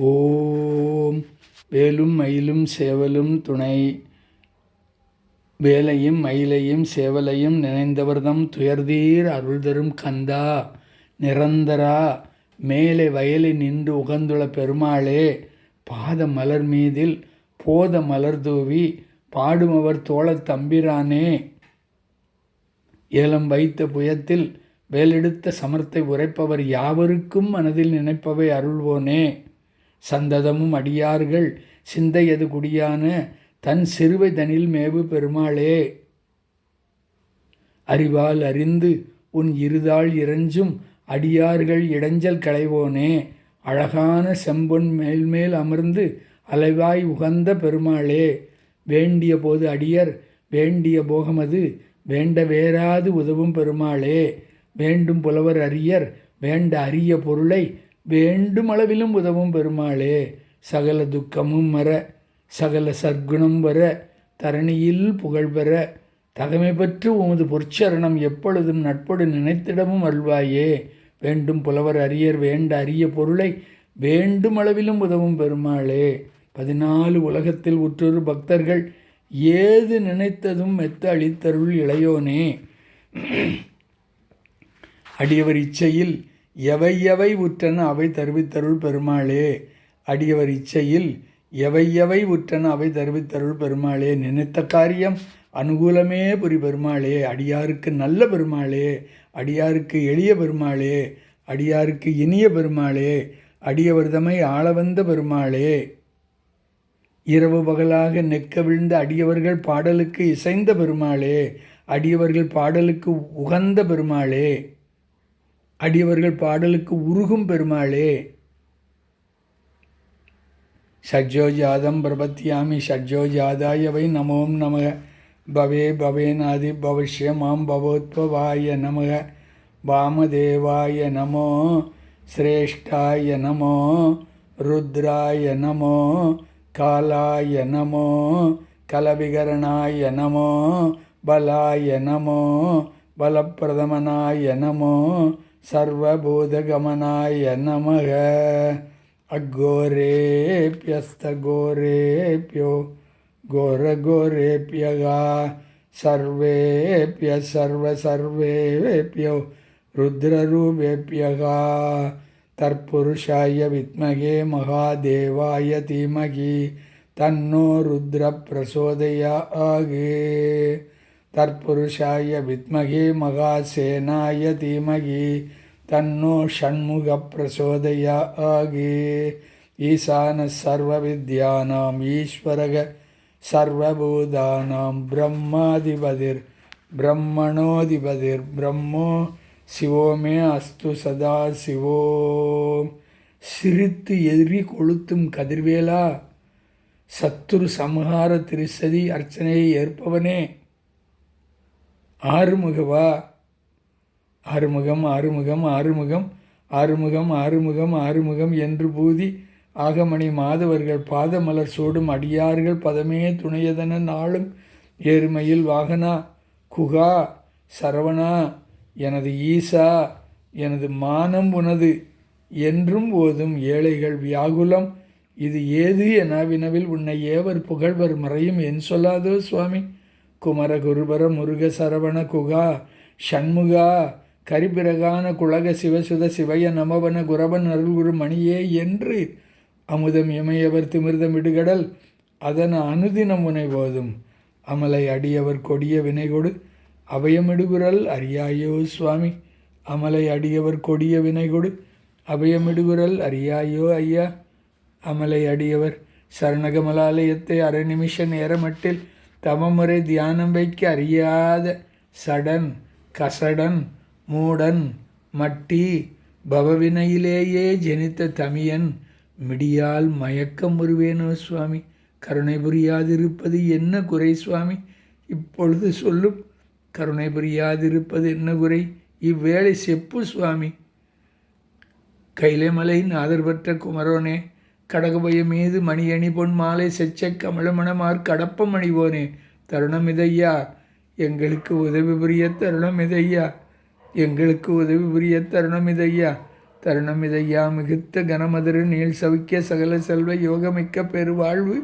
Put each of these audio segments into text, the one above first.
ஓம் வேலும் மயிலும் சேவலும் துணை. வேலையும் மயிலையும் சேவலையும் நினைந்தவர்தம் துயர்தீர் அருள்தரும் கந்தா நிரந்தரா. மேலே வயலில் நின்று உகந்துள்ள பெருமாளே, பாத மலர் மீதில் போத மலர் தூவி பாடுமவர் தோழத் தம்பிரானே. ஏலம் வைத்த புயத்தில் வேலெடுத்த சமர்த்தை உரைப்பவர் யாவருக்கும் மனதில் நினைப்பவை அருள்வோனே. சந்ததமும் அடியார்கள் சிந்தையது குடியான தன் சிறுவை தனில் மேவு பெருமாளே. அறிவால் அறிந்து உன் இருதாள் இறைஞ்சும் அடியார்கள் இடைஞ்சல் களைவோனே. அழகான செம்பொன் மேல்மேல் அமர்ந்து அலைவாய் உகந்த பெருமாளே. வேண்டிய போது அடியர் வேண்டிய போகமது வேண்ட வேறாது உதவும் பெருமாளே. வேண்டும் புலவர் அரியர் வேண்ட அரிய பொருளை வேண்டும் அளவிலும் உதவும் பெருமாளே. சகல துக்கமும் வர சகல சர்க்குணம் வர தரணியில் புகழ் பெற தகமை பெற்று உமது பொற்சரணம் எப்பொழுதும் நட்பொடு நினைத்திடமும் அருள்வாயே. வேண்டும் புலவர் அரியர் வேண்ட அரிய பொருளை வேண்டும் அளவிலும் உதவும் பெருமாளே. 14 உலகத்தில் உற்றொரு பக்தர்கள் ஏது நினைத்ததும் மெத்த அளித்தருள் இளையோனே. அடியவர் இச்சையில் எவை எவை உற்றன அவை தருவித்தருள் பெருமாளே. அடியவர் இச்சையில் எவை எவை உற்றன அவை தருவித்தருள் பெருமாளே. நினைத்த காரியம் அனுகூலமே புரி பெருமாளே. அடியாருக்கு நல்ல பெருமாளே, அடியாருக்கு எளிய பெருமாளே, அடியாருக்கு இனிய பெருமாளே, அடியவர்தமை ஆளவந்த பெருமாளே. இரவு பகலாக நெக்க விழுந்த அடியவர்கள் பாடலுக்கு இசைந்த பெருமாளே, அடியவர்கள் பாடலுக்கு உகந்த பெருமாளே, அடியவர்கள் பாடலுக்கு உருகும் பெருமாளே. ஷட்ஜோஜாதம் பிரபத்தியாமி ஷட்ஜோஜாதாய வை நமோம் நமக. பவே பவேநாதி பவிஷ்ய மாம் பவோத்பவாய நமக. வாமதேவாய நமோ, சிரேஷ்டாய நமோ, ருத்ராய நமோ, காலாய நமோ, கலவிகரணாய நமோ, பலாய நமோ, பலப்பிரதமனாய நமோ, சர்வபூதகமனாய நமக. அகோரேப்யஸ்தகோரேப்யோ கோரகோரேப்யகா சர்வேப்ய சர்வசர்வேப்யோ ருத்ரரூபேப்யகா. தற்புருஷாய வித்மகே மகாதேவாய தீமகி தன்னோ ருத்ர பிரசோதயாத். தற்புருஷாய வித்மகே மகாசேனாய தீமகி தன்னோ ஷண்முக பிரசோதயாத். ஈசான சர்வ வித்யானாம் ஈஸ்வரக சர்வபூதானாம் பிரம்மாதிபதிர் பிரம்மணோதிபதிர் பிரம்மோ சிவோமே அஸ்து சதா சிவோம். சிரித்து எதிரி கொளுத்தும் கதிர்வேலா, சத்துரு சம்ஹார திருசதி அர்ச்சனையை ஏற்பவனே. ஆறுமுகவா, ஆறுமுகம் ஆறுமுகம் ஆறுமுகம் ஆறுமுகம் ஆறுமுகம் ஆறுமுகம் என்று பூதி ஆகமணி மாதவர்கள் பாதமலர் சூடும் அடியார்கள் பதமே துணையதன நாளும் ஏறுமையில் வாகனா குகா சரவணா எனது ஈசா எனது மானம் உனது என்றும் ஓதும் ஏழைகள் வியாகுலம் இது ஏது என வினவில் உன்னை ஏவர் புகழ்வர் மறையும் என் சொல்லாதோ சுவாமி. குமர குருபர முருக சரவண குகா ஷண்முகா கரிபிரகான குலக சிவசுத சிவய நமவன குரவன் அருள்குரு மணியே என்று அமுதம் இமையவர் திமிர்தம் விடுகடல் அதன அனுதினம் உனை போதும். அமலை அடியவர் கொடிய வினைகொடு அபயமிடுகுரல் அறியாயோ சுவாமி. அமலை அடியவர் கொடிய வினைகொடு அபயமிடுகுரல் அறியாயோ ஐயா. அமலை அடியவர் சரணகமலாலயத்தை அரை நிமிஷ நேரமட்டில் தமமுறை தியானம் வைக்க அறியாத சடன் கசடன் மூடன் மட்டி பவவினையிலேயே ஜனித்த தமியன் மிடியால் மயக்கம் வருவேனோ சுவாமி. கருணை புரியாதிருப்பது என்ன குறை சுவாமி? இப்பொழுது சொல்லும், கருணை புரியாதிருப்பது என்ன குறை? இவ்வேளை செப்பு சுவாமி. கைலைமலையின் ஆதரவற்ற குமரோனே, கடகபய மீது மணியணி பொன் மாலை செச்ச கமலமணமார் கடப்பம் அணிவோனே, தருணம் இதையா எங்களுக்கு உதவி புரிய தருணம் இதையா, எங்களுக்கு உதவி புரிய தருணம் இதையா. தருணம் இதையா மிகுத்த கனமதிரு நீள் சவிக்க சகல செல்வ யோகமிக்க பெருவாழ்வு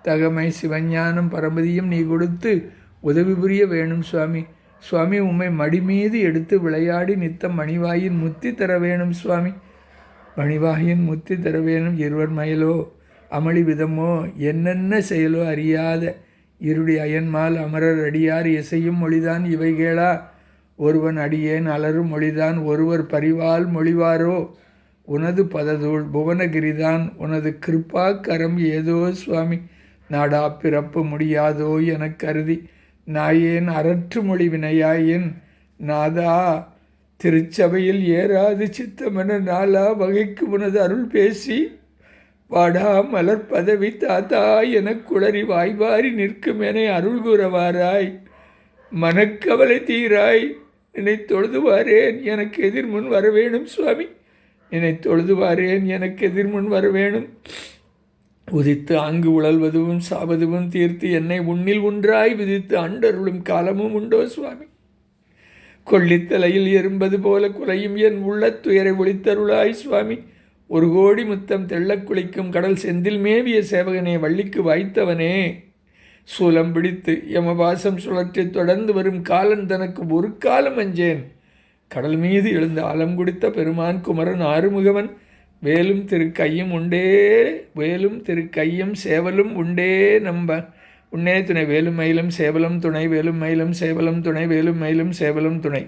தகமை சிவஞானம் பரமதியும் நீ கொடுத்து உதவி புரிய வேணும் சுவாமி. சுவாமி உம்மை மடி மீது எடுத்து விளையாடி நித்தம் மணிவாயின் முத்தி தர வேணும் சுவாமி. மணிவாயின் முத்தி தர வேணும். இருவர் மயலோ அமளி விதமோ என்னென்ன செயலோ அறியாத இருடி அயன்மால் அமரர் அடியார் இசையும் மொழிதான் இவை கேளா. ஒருவன் அடியேன் அலரும் மொழிதான் ஒருவர் பரிவால் மொழிவாரோ. உனது பததூள் புவனகிரிதான் உனது கிருப்பா கரம் ஏதோ சுவாமி. நாடா பிறப்பு முடியாதோ எனக் கருதி நாயேன் அரற்று மொழி வினையாயேன். நாதா திருச்சபையில் ஏறாது சித்தமென நாளா வகைக்கு உனது அருள் பேசி வாடா மலர் பதவி தாத்தா எனக் குளறி வாய்வாரி நிற்கும் என அருள் கூறவாராய். மனக்கவலை தீராய் என்னை தொழுதுவாரேன் எனக்கு எதிர்முன் வரவேணும் சுவாமி. என்னை தொழுதுவாரேன் எனக்கு எதிர்முன் வரவேணும். உதித்து ஆங்கு உழல்வதும் சாவதுவும் தீர்த்து என்னை உன்னில் ஒன்றாய் விதித்து அண்டருளும் காலமும் உண்டோ சுவாமி. கொள்ளித்தலையில் எறும்பது போல குலையும் என் உள்ள துயரை ஒளித்தருளாய் சுவாமி. ஒரு கோடி முத்தம் தெள்ளக் குளிக்கும் கடல் செந்தில் மேவிய சேவகனே வள்ளிக்கு வாய்த்தவனே. சூலம் பிடித்து யமபாசம் சுழற்றி தொடர்ந்து வரும் காலன் தனக்கு ஒரு காலம் அஞ்சேன். கடல் மீது எழுந்த ஆலம் குடித்த பெருமான் குமரன் ஆறுமுகவன் வேலும் திருக்கையும் உண்டே வேலும் திருக்கையும் சேவலும் உண்டே நம்ப உன்னே துணை வேலும் மயிலும் சேவலும் துணை வேலும் மயிலும் சேவலும் துணை வேலும் மயிலும் சேவலும் துணை.